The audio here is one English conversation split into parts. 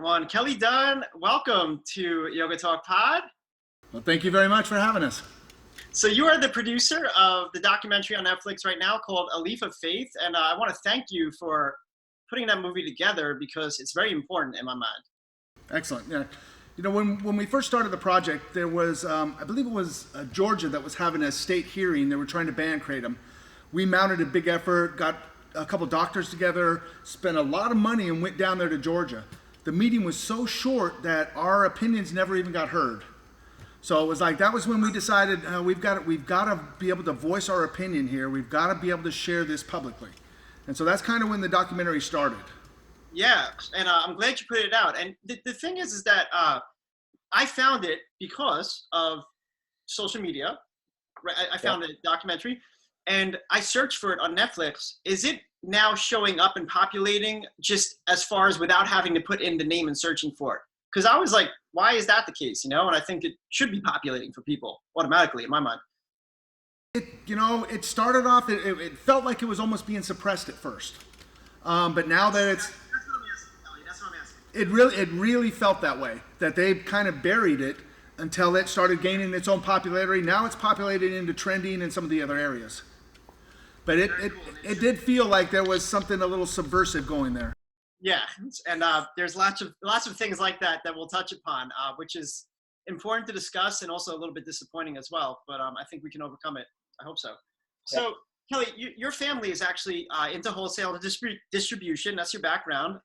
one. Kelly Dunn, welcome to Yoga Talk Pod. Well, thank you very much for having us. So you are the producer of the documentary on Netflix right now called A Leaf of Faith, and I want to thank you for putting that movie together because it's very important in my mind. Excellent. Yeah. You know, when we first started the project, there was, I believe it was Georgia that was having a state hearing. They were trying to ban Kratom. We mounted a big effort, got a couple doctors together, spent a lot of money and went down there to Georgia. The meeting was so short that our opinions never even got heard. So it was like, that was when we decided we've got to be able to voice our opinion here. We've got to be able to share this publicly. And so that's kind of when the documentary started. Yeah, and I'm glad you put it out. And the thing is that I found it because of social media. Right? I found the documentary, and I searched for it on Netflix. Is it now showing up and populating just as far as without having to put in the name and searching for it? Because I was like, why is that the case? You know, and I think it should be populating for people automatically in my mind. It started off, it felt like it was almost being suppressed at first. But now that it's... That's what I'm asking, Kelly. That's what I'm asking. It really felt that way, that they kind of buried it until it started gaining its own popularity. Now it's populated into trending in some of the other areas. But it did feel like there was something a little subversive going there. Yeah, and there's lots of things like that we'll touch upon, which is important to discuss and also a little bit disappointing as well. But I think we can overcome it. I hope so. So, Kelly, your family is actually into wholesale distribution. That's your background.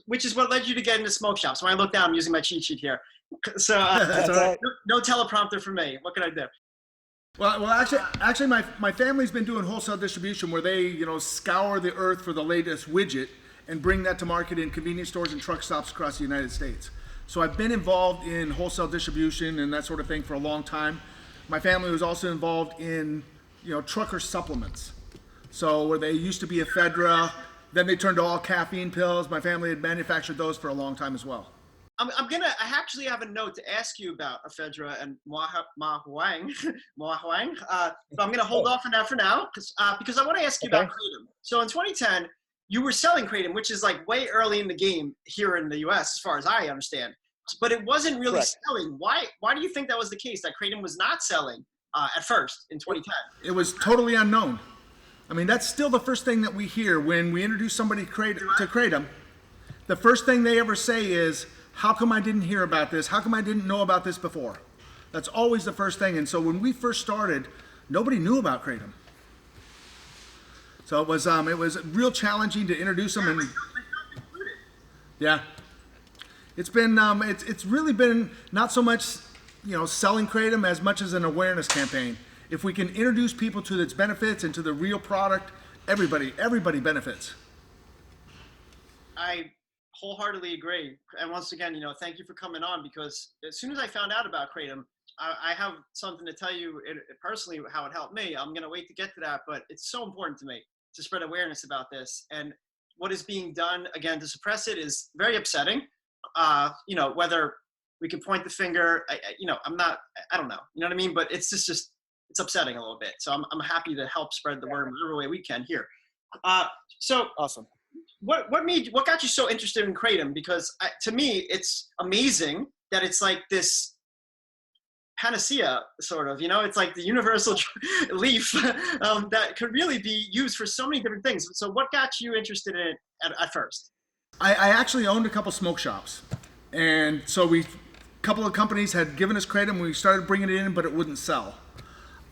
Which is what led you to get into smoke shops. When I look down, I'm using my cheat sheet here. So no teleprompter for me. What can I do? Well, actually, my family's been doing wholesale distribution where they, scour the earth for the latest widget and bring that to market in convenience stores and truck stops across the United States. So I've been involved in wholesale distribution and that sort of thing for a long time. My family was also involved in, trucker supplements. So where they used to be Ephedra, then they turned to all caffeine pills. My family had manufactured those for a long time as well. I actually have a note to ask you about Ephedra and Mahuang, but I'm gonna hold off on that for now because I want to ask you about Kratom. So in 2010, you were selling Kratom, which is like way early in the game here in the U.S. as far as I understand, but it wasn't really selling. Why do you think that was the case, that Kratom was not selling at first in 2010? It was totally unknown. I mean, that's still the first thing that we hear when we introduce somebody to Kratom. The first thing they ever say is, how come I didn't hear about this? How come I didn't know about this before? That's always the first thing. And so when we first started, nobody knew about Kratom. So it was real challenging to introduce them. And yeah, it's been it's really been not so much selling Kratom as much as an awareness campaign. If we can introduce people to its benefits and to the real product, everybody benefits. I wholeheartedly agree. And once again, thank you for coming on, because as soon as I found out about Kratom, I have something to tell you personally how it helped me. I'm going to wait to get to that, but it's so important to me to spread awareness about this. And what is being done, again, to suppress it is very upsetting. Whether we can point the finger, I don't know. You know what I mean? But it's just it's upsetting a little bit. So I'm happy to help spread the word in whatever way we can here. So awesome. What got you so interested in Kratom? Because to me, it's amazing that it's like this panacea, sort of. It's like the universal leaf that could really be used for so many different things. So what got you interested in it at first? I actually owned a couple smoke shops, and so a couple of companies had given us Kratom. We started bringing it in, but it wouldn't sell.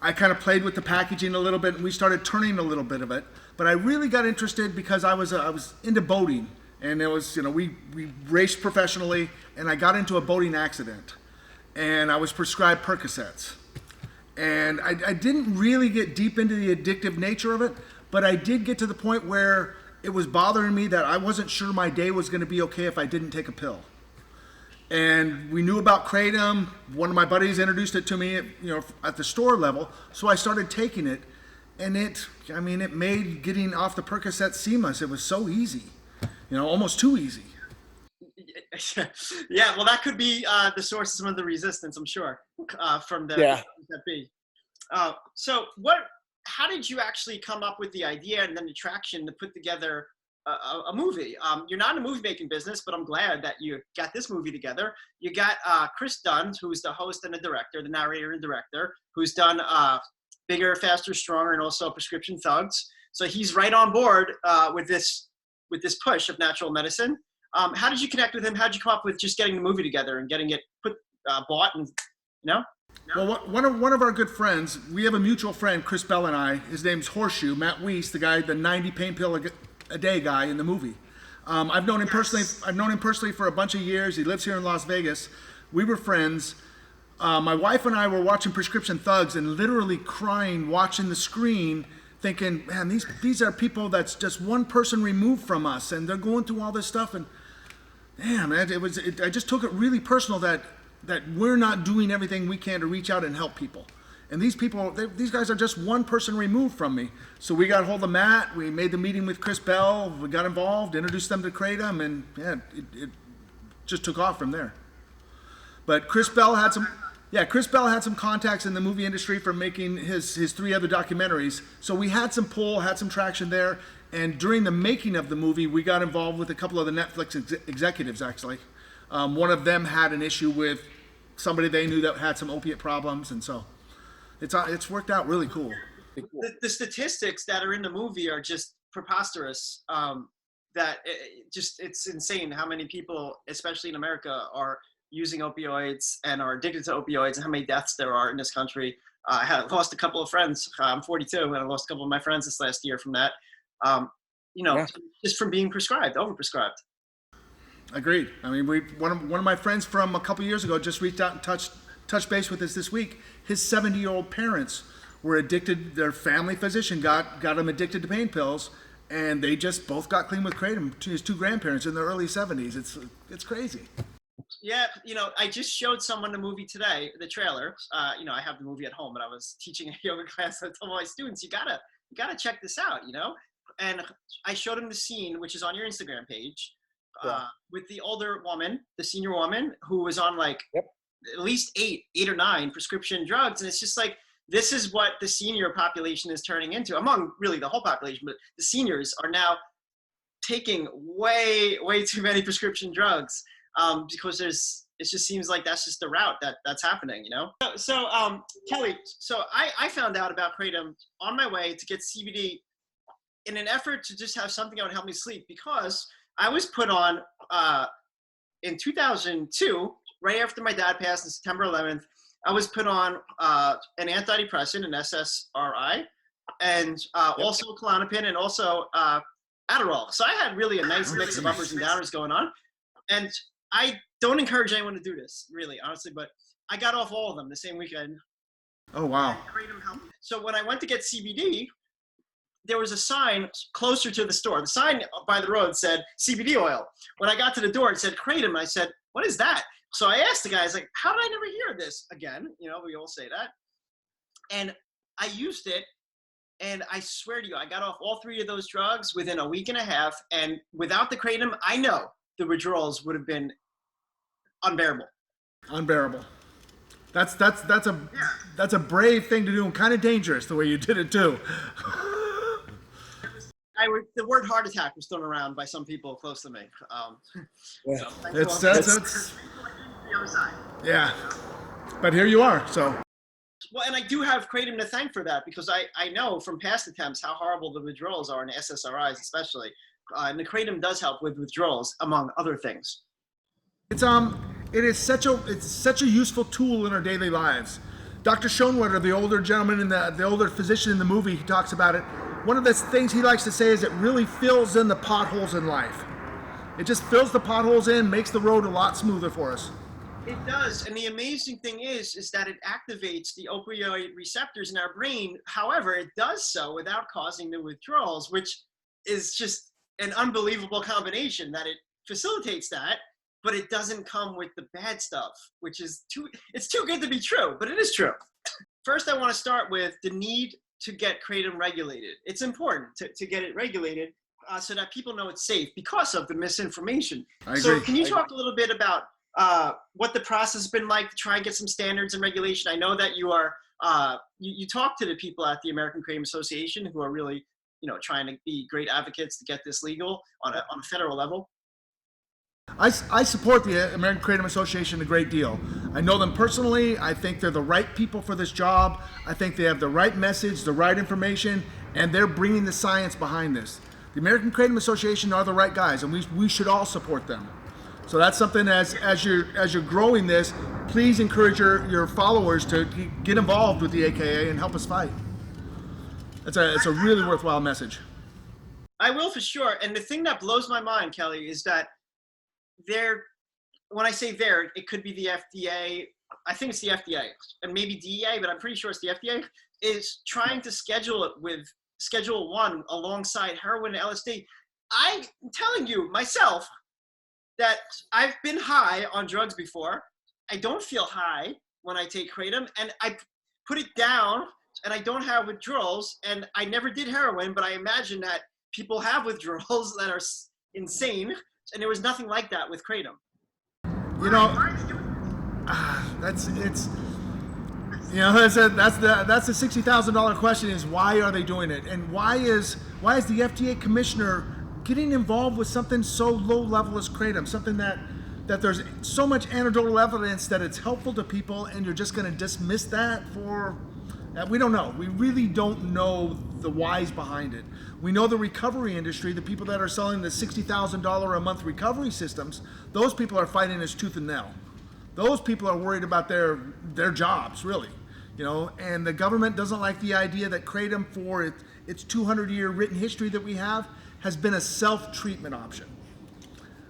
I kind of played with the packaging a little bit, and we started turning a little bit of it. But I really got interested because I was into boating, and it was we raced professionally, and I got into a boating accident, and I was prescribed Percocets, and I didn't really get deep into the addictive nature of it, but I did get to the point where it was bothering me that I wasn't sure my day was going to be okay if I didn't take a pill. And we knew about Kratom. One of my buddies introduced it to me, at the store level. So I started taking it, and it made getting off the Percocet seamless. It was so easy, almost too easy. Yeah, well, that could be the source of some of the resistance, I'm sure, from the B. So how did you actually come up with the idea and then the traction to put together a movie. You're not in a movie making business, but I'm glad that you got this movie together. You got Chris Dunn, who's the host and the director, the narrator and director, who's done Bigger, Faster, Stronger, and also Prescription Thugs. So he's right on board with this push of natural medicine. How did you connect with him? How did you come up with just getting the movie together and getting it bought and, you know? Well, one of our good friends, we have a mutual friend, Chris Bell and I. His name's Horseshoe, Matt Weiss, the guy, the 90 pain pill a day guy in the movie. I've known him personally. I've known him personally for a bunch of years. He lives here in Las Vegas. We were friends. My wife and I were watching Prescription Thugs and literally crying, watching the screen, thinking, man, these are people that's just one person removed from us, and they're going through all this stuff. And damn, man, I just took it really personal that we're not doing everything we can to reach out and help people. And these people, these guys are just one person removed from me. So we got a hold of Matt, we made the meeting with Chris Bell, we got involved, introduced them to Kratom, and yeah, it just took off from there. But Chris Bell had some contacts in the movie industry for making his 3 other documentaries. So we had some pull, had some traction there. And during the making of the movie, we got involved with a couple of the Netflix executives, actually. One of them had an issue with somebody they knew that had some opiate problems, and so it's worked out really cool. The statistics that are in the movie are just preposterous. It's insane how many people, especially in America, are using opioids and are addicted to opioids, and how many deaths there are in this country. I had lost a couple of friends. I'm 42, and I lost a couple of my friends this last year from that. Just from being overprescribed. Agreed. I mean, one of my friends from a couple years ago just reached out and touched base with us this week. His 70-year-old parents were addicted. Their family physician got them addicted to pain pills, and they just both got clean with Kratom. His 2 grandparents in their early 70s. It's crazy. Yeah, I just showed someone the movie today, the trailer. I have the movie at home, but I was teaching a yoga class. I told my students, you gotta check this out, And I showed them the scene, which is on your Instagram page. With the older woman, the senior woman, who was on at least 8 or 9 prescription drugs. And it's just like, this is what the senior population is turning into, among really the whole population, but the seniors are now taking way, way too many prescription drugs because it just seems like that's just the route that's happening, So Kelly, I found out about Kratom on my way to get CBD in an effort to just have something that would help me sleep, because I was put on in 2002, right after my dad passed on September 11th. I was put on an antidepressant, an SSRI, and also Klonopin, and also Adderall. So I had really a nice mix of uppers and downers going on. And I don't encourage anyone to do this, really, honestly, but I got off all of them the same weekend. Oh, wow. So when I went to get CBD, there was a sign closer to the store. The sign by the road said CBD oil. When I got to the door, it said Kratom. I said, what is that? So I asked the guy, I was like, how did I never hear this again? We all say that. And I used it, and I swear to you, I got off all 3 of those drugs within a week and a half. And without the Kratom, I know the withdrawals would have been unbearable. Unbearable. That's a brave thing to do, and kind of dangerous the way you did it too. The word heart attack was thrown around by some people close to me. That's the other side. Yeah, but here you are. So. Well, and I do have Kratom to thank for that, because I know from past attempts how horrible the withdrawals are in SSRIs, especially, and the Kratom does help with withdrawals, among other things. It is such a useful tool in our daily lives. Dr. Schoenwetter, the older gentleman in the older physician in the movie, he talks about it. One of the things he likes to say is it really fills in the potholes in life. It just fills the potholes in, makes the road a lot smoother for us. It does, and the amazing thing is that it activates the opioid receptors in our brain. However, it does so without causing the withdrawals, which is just an unbelievable combination, that it facilitates that, but it doesn't come with the bad stuff, which is it's too good to be true, but it is true. First, I want to start with the need to get Kratom regulated. It's important to get it regulated so that people know it's safe, because of the misinformation. I agree. So can you talk a little bit about what the process has been like to try and get some standards and regulation? I know that you are, you talk to the people at the American Kratom Association who are really, trying to be great advocates to get this legal on a federal level? I support the American Kratom Association a great deal. I know them personally. I think they're the right people for this job. I think they have the right message, the right information, and they're bringing the science behind this. The American Kratom Association are the right guys, and we should all support them. So that's something as you're growing this, please encourage your followers to get involved with the AKA and help us fight. It's a really worthwhile message. I will, for sure. And the thing that blows my mind, Kelly, is that when I say it could be the FDA. I think it's the FDA and maybe DEA, but I'm pretty sure it's the FDA, is trying to schedule it with Schedule 1 alongside heroin and LSD. I'm telling you myself that I've been high on drugs before. I don't feel high when I take Kratom, and I put it down, and I don't have withdrawals, and I never did heroin, but I imagine that people have withdrawals that are insane, and there was nothing like that with Kratom. That's the $60,000 question, is why are they doing it, and why is the FDA commissioner getting involved with something so low level as Kratom, something that there's so much anecdotal evidence that it's helpful to people, and you're just going to dismiss that for that? We don't know. We really don't know the whys behind it. We know the recovery industry, the people that are selling the $60,000 a month recovery systems, those people are fighting as tooth and nail. Those people are worried about their jobs, really. And the government doesn't like the idea that Kratom, for its 200-year written history that we have, has been a self-treatment option.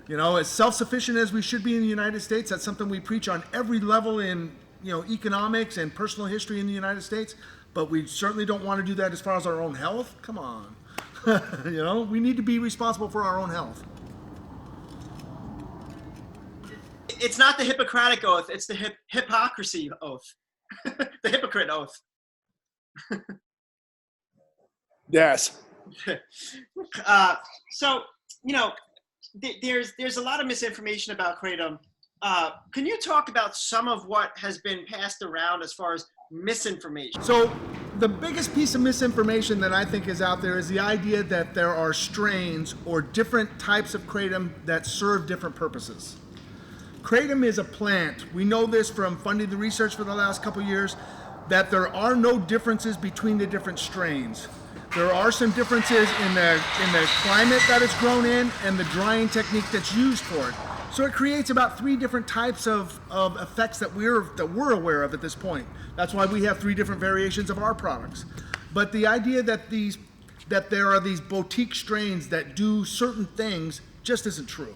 As self-sufficient as we should be in the United States, that's something we preach on every level in economics and personal history in the United States, but we certainly don't want to do that as far as our own health. Come on. We need to be responsible for our own health. It's not the Hippocratic Oath, it's the hypocrisy oath. The hypocrite oath. Yes. So, there's a lot of misinformation about Kratom. Can you talk about some of what has been passed around as far as misinformation? So the biggest piece of misinformation that I think is out there is the idea that there are strains or different types of Kratom that serve different purposes. Kratom is a plant. We know this from funding the research for the last couple of years, that there are no differences between the different strains. There are some differences in the climate that it's grown in and the drying technique that's used for it. So it creates about 3 different types of effects that we're aware of at this point. That's why we have 3 different variations of our products. But the idea that there are these boutique strains that do certain things just isn't true.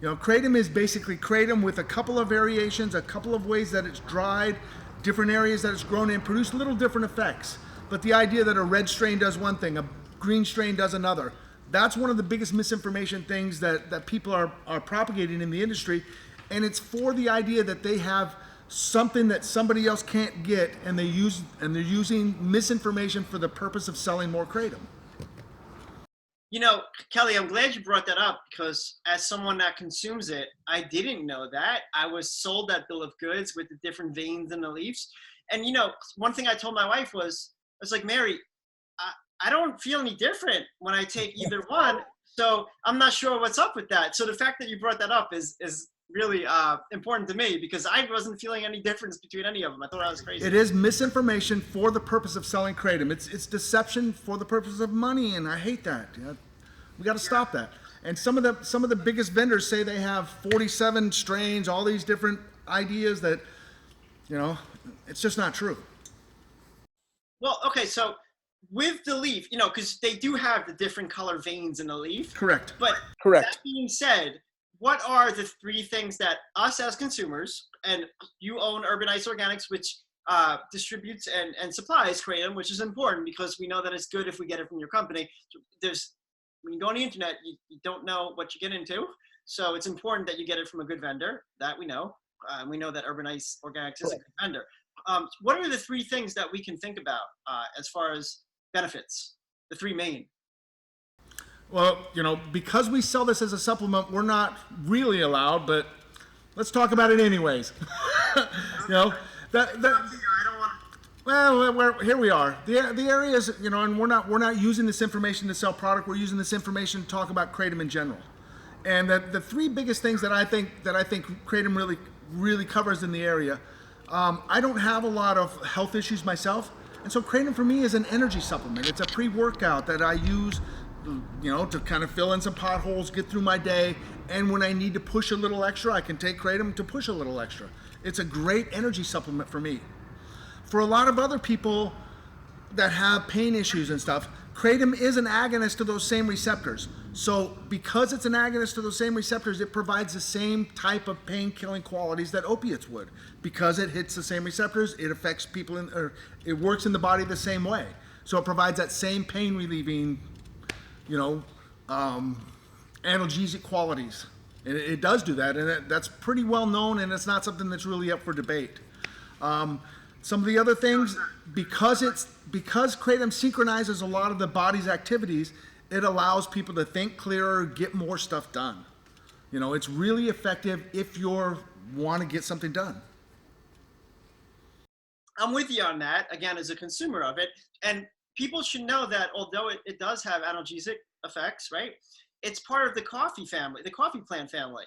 Kratom is basically Kratom with a couple of variations, a couple of ways that it's dried, different areas that it's grown in, produce little different effects. But the idea that a red strain does one thing, a green strain does another, that's one of the biggest misinformation things that people are propagating in the industry. And it's for the idea that they have something that somebody else can't get, and they're using misinformation for the purpose of selling more Kratom. Kelly, I'm glad you brought that up, because as someone that consumes it, I didn't know that. I was sold that bill of goods with the different veins and the leaves. And, one thing I told my wife was, I was like, Mary, I don't feel any different when I take either one. So I'm not sure what's up with that. So the fact that you brought that up is really important to me, because I wasn't feeling any difference between any of them. I thought I was crazy. It is misinformation for the purpose of selling Kratom. It's deception for the purpose of money, and I hate that. We got to stop that. And some of the biggest vendors say they have 47 strains, all these different ideas that, it's just not true. Well, okay, so with the leaf, because they do have the different color veins in the leaf. Correct. But Correct. That being said, what are the 3 things that us as consumers, and you own Urban Ice Organics, which distributes and supplies Kratom, which is important because we know that it's good if we get it from your company. When you go on the internet, you don't know what you get into. So it's important that you get it from a good vendor, that we know. We know that Urban Ice Organics is a good vendor. What are the 3 things that we can think about as far as benefits? The 3 main. Well, because we sell this as a supplement, we're not really allowed, but let's talk about it anyways. Well, here we are. The area is, and we're not using this information to sell product. We're using this information to talk about Kratom in general. And the three biggest things that I think Kratom really covers in the area. I don't have a lot of health issues myself, and so Kratom for me is an energy supplement. It's a pre-workout that I use, to kind of fill in some potholes, get through my day, and when I need to push a little extra, I can take Kratom to push a little extra. It's a great energy supplement for me. For a lot of other people that have pain issues and stuff, Kratom is an agonist to those same receptors. So because it's an agonist to those same receptors, it provides the same type of pain-killing qualities that opiates would. Because it hits the same receptors, it affects people, it works in the body the same way. So it provides that same pain-relieving, analgesic qualities. It does do that, and that's pretty well known, and it's not something that's really up for debate. Some of the other things, because Kratom synchronizes a lot of the body's activities, it allows people to think clearer, get more stuff done. It's really effective if you want to get something done. I'm with you on that, again, as a consumer of it. And people should know that although it does have analgesic effects, right? It's part of the coffee family, the coffee plant family.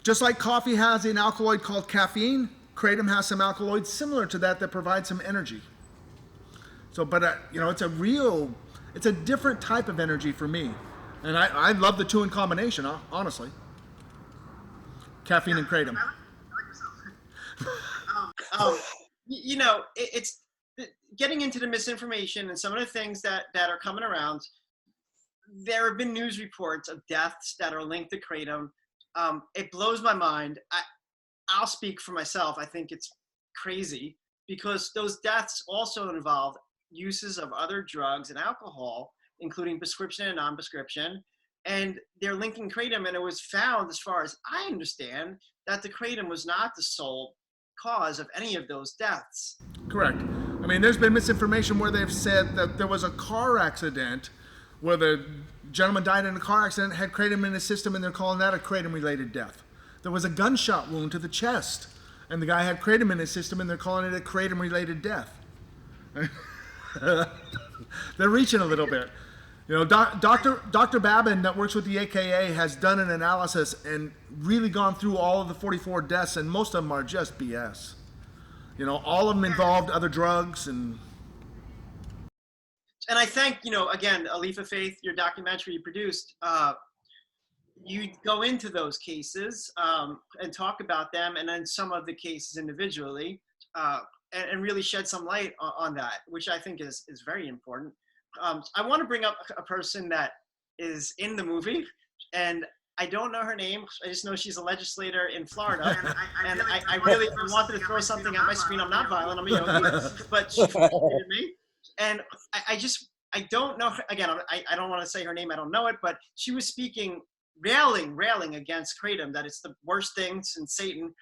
Just like coffee has an alkaloid called caffeine, Kratom has some alkaloids similar to that provide some energy. So, but it's a different type of energy for me. And I love the two in combination, honestly. Caffeine and Kratom. It's getting into the misinformation and some of the things that are coming around. There have been news reports of deaths that are linked to Kratom. It blows my mind. I'll speak for myself. I think it's crazy because those deaths also involve uses of other drugs and alcohol, including prescription and non-prescription. And they're linking Kratom, and it was found, as far as I understand, that the Kratom was not the sole cause of any of those deaths. Correct. I mean, there's been misinformation where they've said that there was a car accident where the gentleman died in a car accident, had Kratom in his system, and they're calling that a Kratom-related death. There was a gunshot wound to the chest, and the guy had Kratom in his system, and they're calling it a Kratom-related death. They're reaching a little bit. Dr. Babin that works with the AKA has done an analysis and really gone through all of the 44 deaths, and most of them are just BS. All of them involved other drugs and I thank, again, A Leaf of Faith, your documentary you produced, you go into those cases and talk about them, and then some of the cases individually, and really shed some light on that, which I think is very important. I want to bring up a person that is in the movie, and I don't know her name. I just know she's a legislator in Florida, and I really wanted to throw something at my screen. I'm not violent. I'm a yogi, but she frustrated me. And I don't know, again, I don't want to say her name, I don't know it, but she was speaking, railing against Kratom, that it's the worst thing since Satan.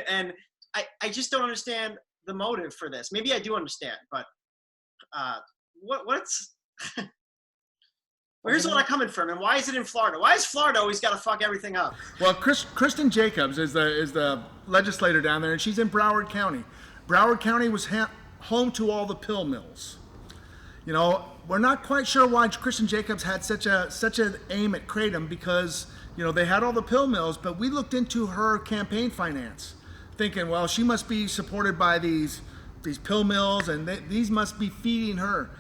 And I just don't understand the motive for this. Maybe I do understand, but what's, where's all that coming from? And why is it in Florida? Why is Florida always got to fuck everything up? Well, Kristen Jacobs is the legislator down there, and she's in Broward County. Broward County was home to all the pill mills. We're not quite sure why Kristen Jacobs had such an aim at Kratom because, they had all the pill mills, but we looked into her campaign finance, thinking, well, she must be supported by these pill mills, and these must be feeding her.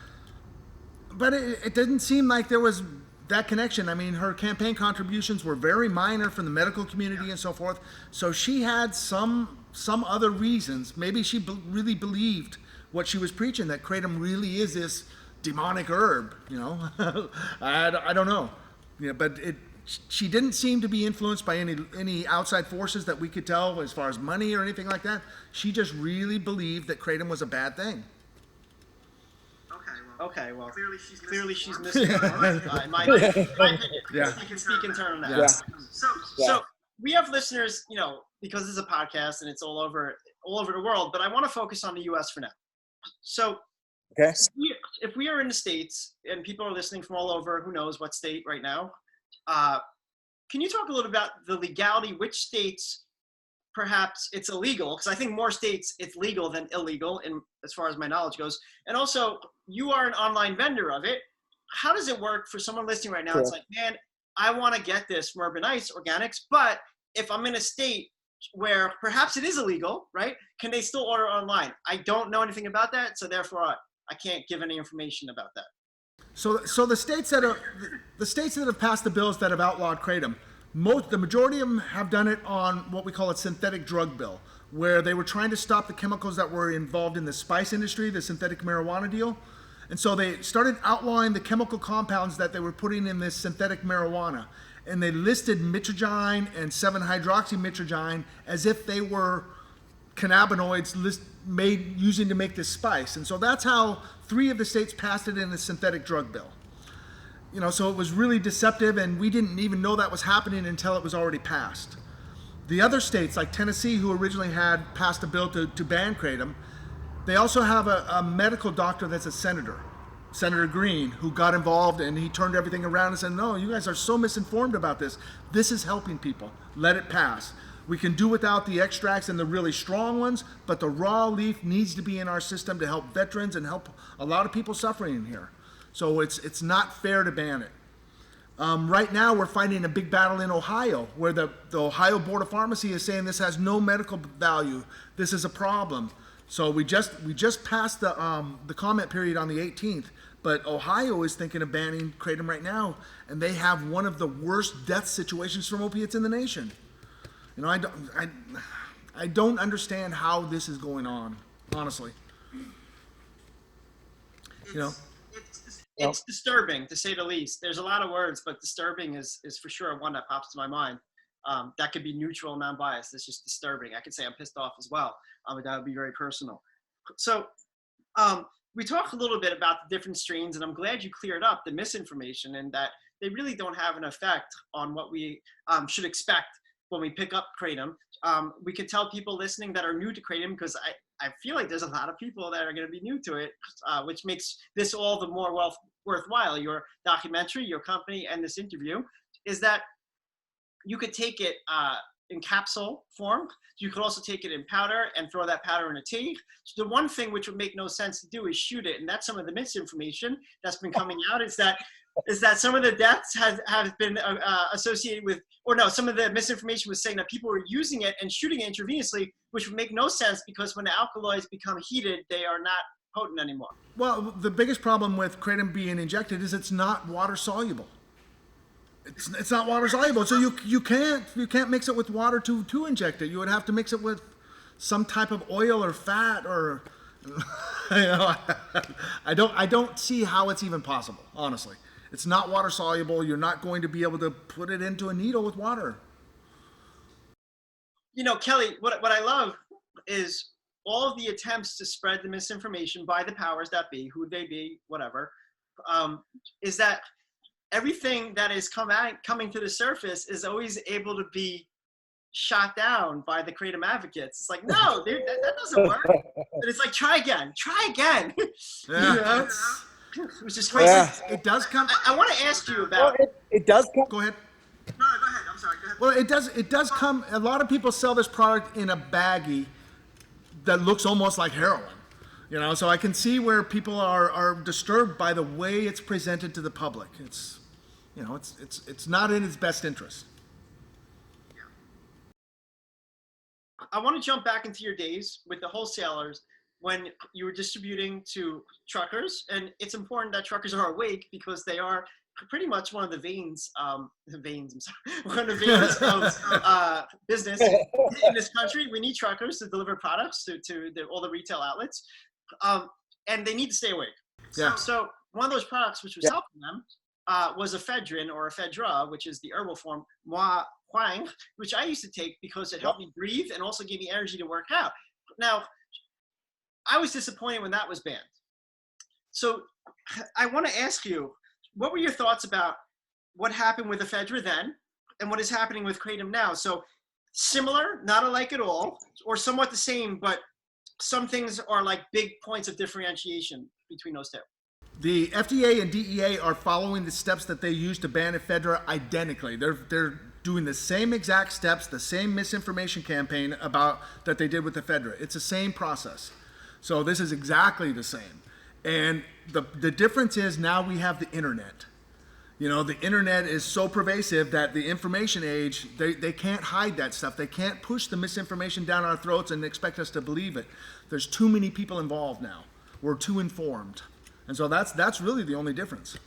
But it didn't seem like there was that connection. I mean, her campaign contributions were very minor from the medical community and so forth. So she had some other reasons. Maybe she really believed what she was preaching, that Kratom really is this demonic herb, I don't know. But she didn't seem to be influenced by any outside forces that we could tell as far as money or anything like that. She just really believed that Kratom was a bad thing. Okay, well, clearly she's misinformed. My opinion. Yeah. You can speak in turn on that. Yeah. So we have listeners, because this is a podcast and it's all over the world, but I want to focus on the U.S. for now. So Okay. if we are in the States and people are listening from all over, who knows what state right now, can you talk a little about the legality, which states perhaps it's illegal, because I think more states it's legal than illegal, in as far as my knowledge goes. And also, you are an online vendor of it. How does it work for someone listening right now? Sure. It's like, man, I want to get this from Urban Ice Organics, but if I'm in a state where perhaps it is illegal, right? Can they still order online? I don't know anything about that, so therefore I can't give any information about that. So the states that have passed the bills that have outlawed kratom, the majority of them have done it on what we call a synthetic drug bill, where they were trying to stop the chemicals that were involved in the spice industry, the synthetic marijuana deal. And so they started outlawing the chemical compounds that they were putting in this synthetic marijuana. And they listed mitragynine and 7-hydroxymitragynine as if they were cannabinoids made using to make this spice. And so that's how 3 of the states passed it in the synthetic drug bill. You know, so it was really deceptive, and we didn't even know that was happening until it was already passed. The other states, like Tennessee, who originally had passed a bill to ban kratom, they also have a medical doctor that's a senator, Senator Green, who got involved, and he turned everything around and said, no, you guys are so misinformed about this. This is helping people. Let it pass. We can do without the extracts and the really strong ones, but the raw leaf needs to be in our system to help veterans and help a lot of people suffering in here. So it's not fair to ban it. Right now, we're fighting a big battle in Ohio, where the Ohio Board of Pharmacy is saying this has no medical value. This is a problem. So we just passed the comment period on the 18th, but Ohio is thinking of banning kratom right now, and they have one of the worst death situations from opiates in the nation. You know, I don't understand how this is going on, honestly. You know. It's disturbing, to say the least. There's a lot of words, but disturbing is for sure one that pops to my mind. That could be neutral, non-biased. It's just disturbing. I could say I'm pissed off as well, but that would be very personal. So we talked a little bit about the different strains, and I'm glad you cleared up the misinformation and that they really don't have an effect on what we should expect when we pick up kratom. We could tell people listening that are new to kratom, because I feel like there's a lot of people that are going to be new to it, which makes this all the more worthwhile. Your documentary, your company, and this interview is that you could take it in capsule form. You could also take it in powder and throw that powder in a tea. So the one thing which would make no sense to do is shoot it. And that's some of the misinformation that's been coming out, is that some of the deaths have been associated with, or no, some of the misinformation was saying that people were using it and shooting it intravenously, which would make no sense, because when the alkaloids become heated, they are not potent anymore. Well, the biggest problem with kratom being injected is it's not water soluble. It's not water soluble, so you can't mix it with water to inject it. You would have to mix it with some type of oil or fat, or you know, I don't see how it's even possible, honestly. It's not water soluble. You're not going to be able to put it into a needle with water. You know, Kelly, what I love is all of the attempts to spread the misinformation by the powers that be, who they be, whatever, is that everything that is coming to the surface is always able to be shot down by the kratom advocates. It's like, no, dude, that doesn't work. And it's like, try again. Yeah. You know? Which is crazy. Yeah. It does come. I want to ask you about. Well, it does come. Go ahead. No, go ahead. I'm sorry. Go ahead. Well, it does come. A lot of people sell this product in a baggie that looks almost like heroin. You know, so I can see where people are disturbed by the way it's presented to the public. It's, you know, it's not in its best interest. I want to jump back into your days with the wholesalers when you were distributing to truckers, and it's important that truckers are awake, because they are pretty much one of the veins, one of the veins of business in this country. We need truckers to deliver products to all the retail outlets, and they need to stay awake. Yeah. So one of those products which was helping them was ephedrine, or ephedra, which is the herbal form, Huang, which I used to take because it helped me breathe and also gave me energy to work out. Now, I was disappointed when that was banned. So I want to ask you, what were your thoughts about what happened with ephedra then and what is happening with kratom now? So similar, not alike at all, or somewhat the same, but some things are like big points of differentiation between those two. The FDA and DEA are following the steps that they used to ban ephedra identically. They're doing the same exact steps, the same misinformation campaign about that they did with Ephedra. It's the same process. So this is exactly the same. And the difference is now we have the internet. You know, the internet is so pervasive that the information age, they can't hide that stuff. They can't push the misinformation down our throats and expect us to believe it. There's too many people involved now. We're too informed. And so that's really the only difference.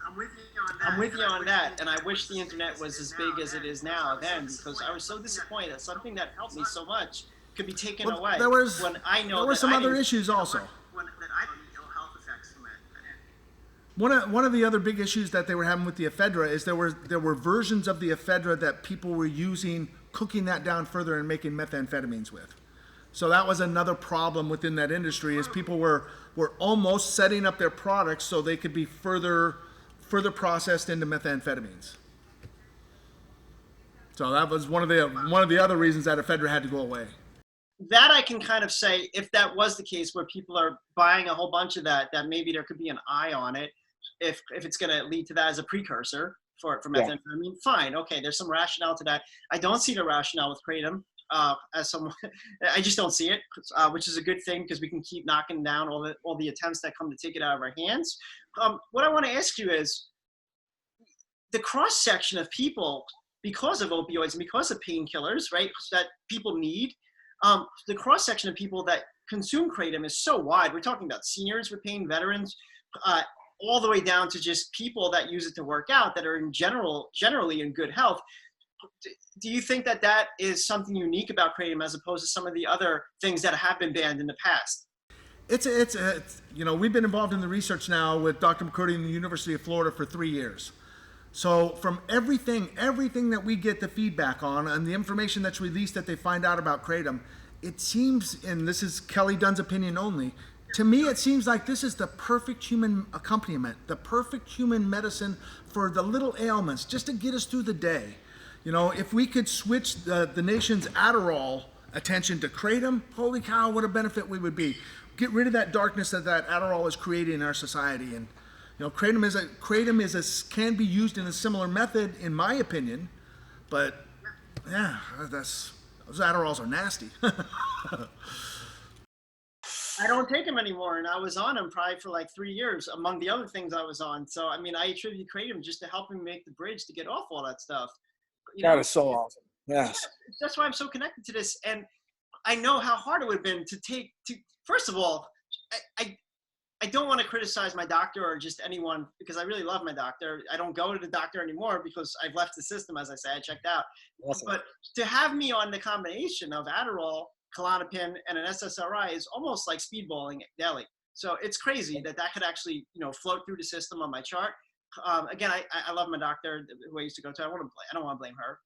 I'm with you on that, and I wish the internet was as big as it is now then, because I was so disappointed that something that helped me so much could be taken away. There were some other issues also. One of the other big issues that they were having with the Ephedra is there were versions of the Ephedra that people were using, cooking that down further and making methamphetamines with. So that was another problem within that industry, is people were almost setting up their products so they could be further processed into methamphetamines. So that was one of the other reasons that Ephedra had to go away. That I can kind of say, if that was the case where people are buying a whole bunch of that maybe there could be an eye on it, if it's going to lead to that as a precursor for methamphetamine, fine, okay, there's some rationale to that. I don't see the rationale with Kratom. As someone, I just don't see it, which is a good thing, because we can keep knocking down all the attempts that come to take it out of our hands. What I want to ask you is the cross section of people, because of opioids and because of painkillers, right, that people need. The cross section of people that consume Kratom is so wide. We're talking about seniors with pain, veterans, all the way down to just people that use it to work out that are generally in good health. Do you think that is something unique about Kratom as opposed to some of the other things that have been banned in the past? It's we've been involved in the research now with Dr. McCurdy in the University of Florida for 3 years. So from everything that we get the feedback on and the information that's released that they find out about Kratom, it seems, and this is Kelly Dunn's opinion only, to me it seems like this is the perfect human accompaniment, the perfect human medicine for the little ailments, just to get us through the day. You know, if we could switch the nation's Adderall attention to Kratom, holy cow, what a benefit we would be. Get rid of that darkness that Adderall is creating in our society. And you know, Kratom can be used in a similar method, in my opinion, but yeah, those Adderalls are nasty. I don't take them anymore, and I was on them probably for like 3 years, among the other things I was on. So, I mean, I attribute Kratom just to helping make the bridge to get off all that stuff. That is so awesome. Yes. That's why I'm so connected to this. And I know how hard it would have been first of all, I don't want to criticize my doctor or just anyone, because I really love my doctor. I don't go to the doctor anymore because I've left the system, as I say, I checked out. Awesome. But to have me on the combination of Adderall, Klonopin, and an SSRI is almost like speedballing daily. So it's crazy that could actually, float through the system on my chart. Again, I love my doctor who I used to go to. I don't want to blame her.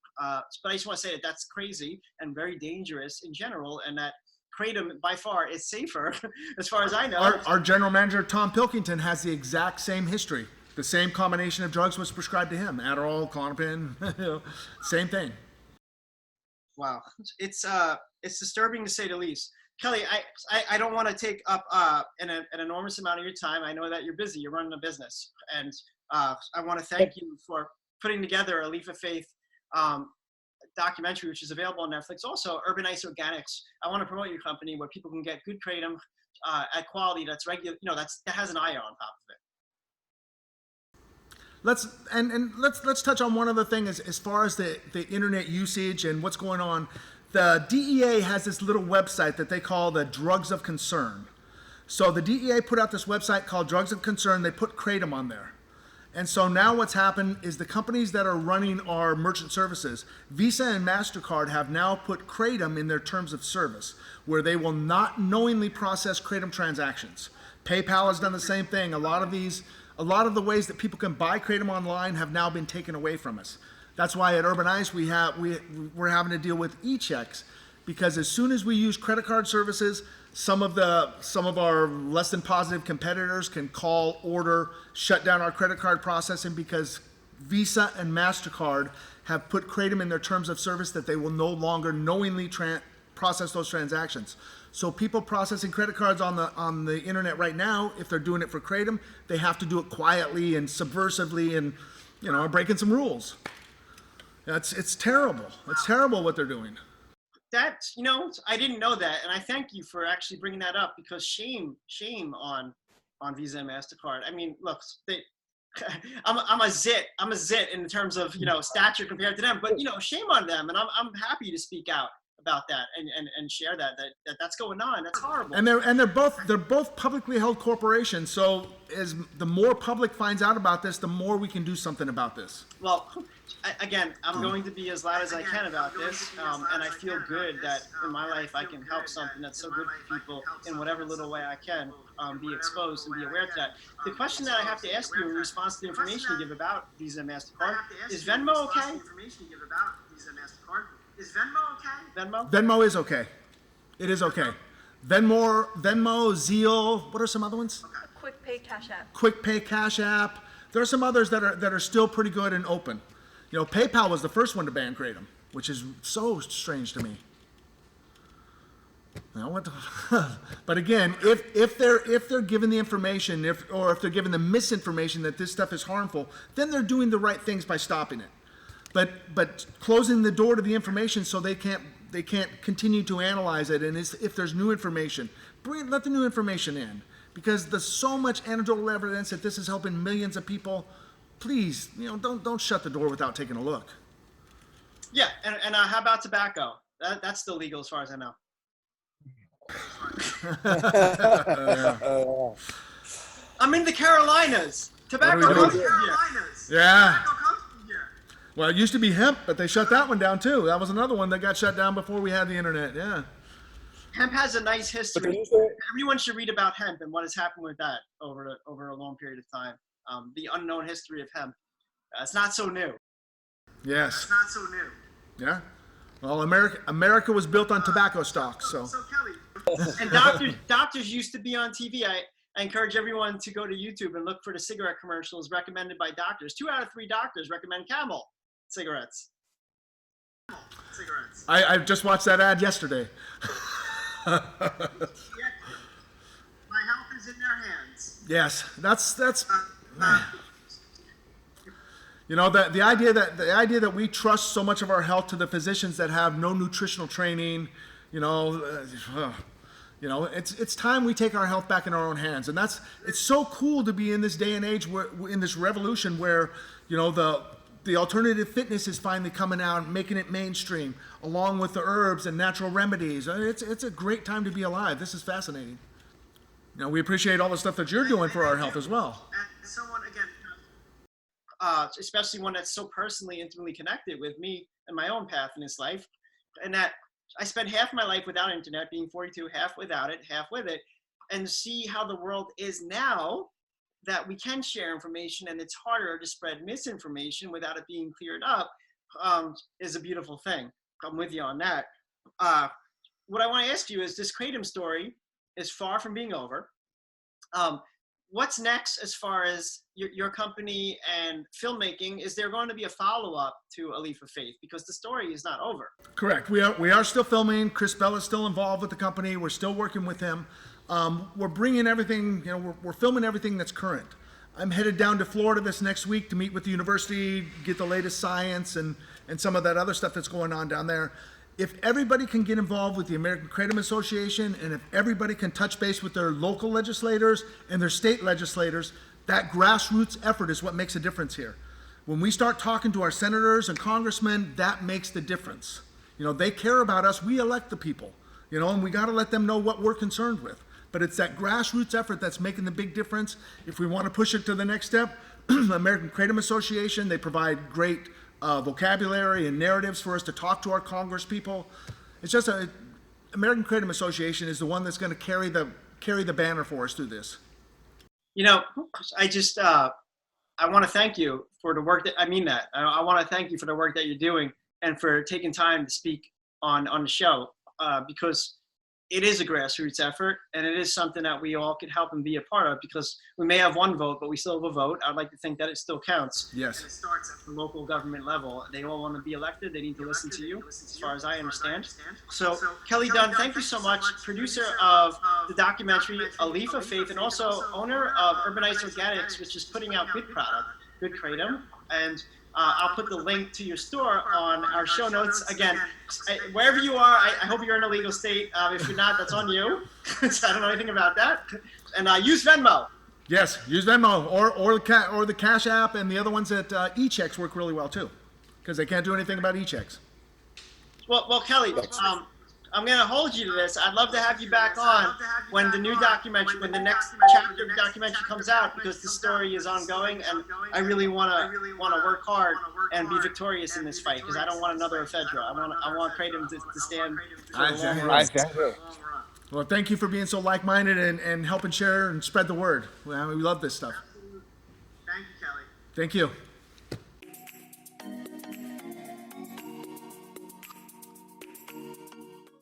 But I just want to say that that's crazy and very dangerous in general, and that Kratom by far is safer as far as I know. Our general manager, Tom Pilkington, has the exact same history. The same combination of drugs was prescribed to him. Adderall, Klonopin, same thing. Wow. It's disturbing to say the least. Kelly, I don't want to take up an enormous amount of your time. I know that you're busy. You're running a business. And I want to thank you for putting together a Leaf of Faith documentary, which is available on Netflix. Also, Urban Ice Organics. I want to promote your company where people can get good Kratom at quality that's regular, that has an eye on top of it. Let's touch on one other thing as far as the internet usage and what's going on. The DEA has this little website that they call the Drugs of Concern. So the DEA put out this website called Drugs of Concern. They put Kratom on there. And so now what's happened is the companies that are running our merchant services, Visa and MasterCard, have now put Kratom in their terms of service, where they will not knowingly process Kratom transactions. PayPal has done the same thing. A lot of the ways that people can buy Kratom online have now been taken away from us. That's why at Urban Ice we're having to deal with e-checks, because as soon as we use credit card services, some of our less than positive competitors can call, order, shut down our credit card processing, because Visa and MasterCard have put Kratom in their terms of service that they will no longer knowingly process those transactions. So people processing credit cards on the internet right now, if they're doing it for Kratom, they have to do it quietly and subversively, and are breaking some rules. It's terrible. It's terrible what they're doing. That, I didn't know that, and I thank you for actually bringing that up, because shame on Visa and MasterCard. I mean, look, I'm a zit in terms of stature compared to them, but shame on them, and I'm happy to speak out about that and share that's going on. That's horrible. And they're both publicly held corporations. So as the more public finds out about this, the more we can do something about this. Well, again, I'm going to be as loud as I can about this, and I feel good that in my life I can help something that's so good for people in whatever little way I can be exposed and be aware of that. The question that I have to ask you in response to the information you give about Visa and MasterCard, is Venmo okay? Is Venmo okay? Venmo is okay. It is okay. Venmo, Zeal. What are some other ones? Quick Pay Cash App. Quick Pay Cash App. There are some others that are still pretty good and open. PayPal was the first one to ban Kratom, which is so strange to me. But again, if they're given the information, or if they're given the misinformation that this stuff is harmful, then they're doing the right things by stopping it. But closing the door to the information so they can't continue to analyze it, and if there's new information, let the new information in, because there's so much anecdotal evidence that this is helping millions of people. Please, don't shut the door without taking a look. Yeah, and how about tobacco? That's still legal as far as I know. I'm in the Carolinas. Tobacco comes from Carolinas. Yeah. Well, it used to be hemp, but they shut that one down too. That was another one that got shut down before we had the internet. Yeah. Hemp has a nice history. Everyone should read about hemp and what has happened with that over a long period of time. The unknown history of hemp. It's not so new. Yes. It's not so new. Yeah. Well, America was built on tobacco stocks, so. So Kelly. And doctors used to be on TV. I encourage everyone to go to YouTube and look for the cigarette commercials recommended by doctors. 2 out of 3 doctors recommend Camel cigarettes. I just watched that ad yesterday. My health is in their hands. Yes, that's the idea that we trust so much of our health to the physicians that have no nutritional training, it's time we take our health back in our own hands. And it's so cool to be in this day and age, in this revolution where, the alternative fitness is finally coming out and making it mainstream, along with the herbs and natural remedies. It's a great time to be alive. This is fascinating. We appreciate all the stuff that you're doing for our health as well. And someone, again, especially one that's so personally, intimately connected with me and my own path in this life, and that I spent half my life without internet, being 42, half without it, half with it, and see how the world is now, that we can share information and it's harder to spread misinformation without it being cleared up, is a beautiful thing. I'm with you on that. What I want to ask you is, this Kratom story is far from being over. What's next as far as your company and filmmaking? Is there going to be a follow-up to A Leaf of Faith? Because the story is not over. Correct. We are still filming. Chris Bell is still involved with the company. We're still working with him. We're bringing everything, we're filming everything that's current. I'm headed down to Florida this next week to meet with the university, get the latest science and some of that other stuff that's going on down there. If everybody can get involved with the American Kratom Association, and if everybody can touch base with their local legislators and their state legislators, that grassroots effort is what makes a difference here. When we start talking to our senators and congressmen, that makes the difference. They care about us. We elect the people, and we got to let them know what we're concerned with. But it's that grassroots effort that's making the big difference. If we want to push it to the next step, American Kratom Association, they provide great vocabulary and narratives for us to talk to our Congress people. It's just American Kratom Association is the one that's going to carry the banner for us through this. I want to thank you for the work I want to thank you for the work that you're doing and for taking time to speak on the show, because it is a grassroots effort, and it is something that we all could help and be a part of, because we may have one vote, but we still have a vote. I'd like to think that it still counts. Yes. And it starts at the local government level. They all want to be elected. They need to listen to you, as far as I understand. So, Kelly Dunn, thank you so much. Producer of the documentary A Leaf of Faith, and also owner of Urbanites Organics, which is putting out good product, good Kratom. And I'll put the link to your store on our show notes. Again, wherever you are, I hope you're in a legal state. If you're not, that's on you. So I don't know anything about that. And use Venmo. Yes, use Venmo or the Cash App, and the other ones that e-checks work really well too, because they can't do anything about e-checks. Well, Kelly, I'm going to hold you to this. I'd love to have you back on when the new documentary, when the next chapter of the documentary comes out, because the story is ongoing, and I really want to work hard and be victorious in this fight, because I don't want another Ephedra. I want Kratom to stand for the long run. Well, thank you for being so like-minded and helping share and spread the word. We love this stuff. Absolutely. Thank you, Kelly. Thank you.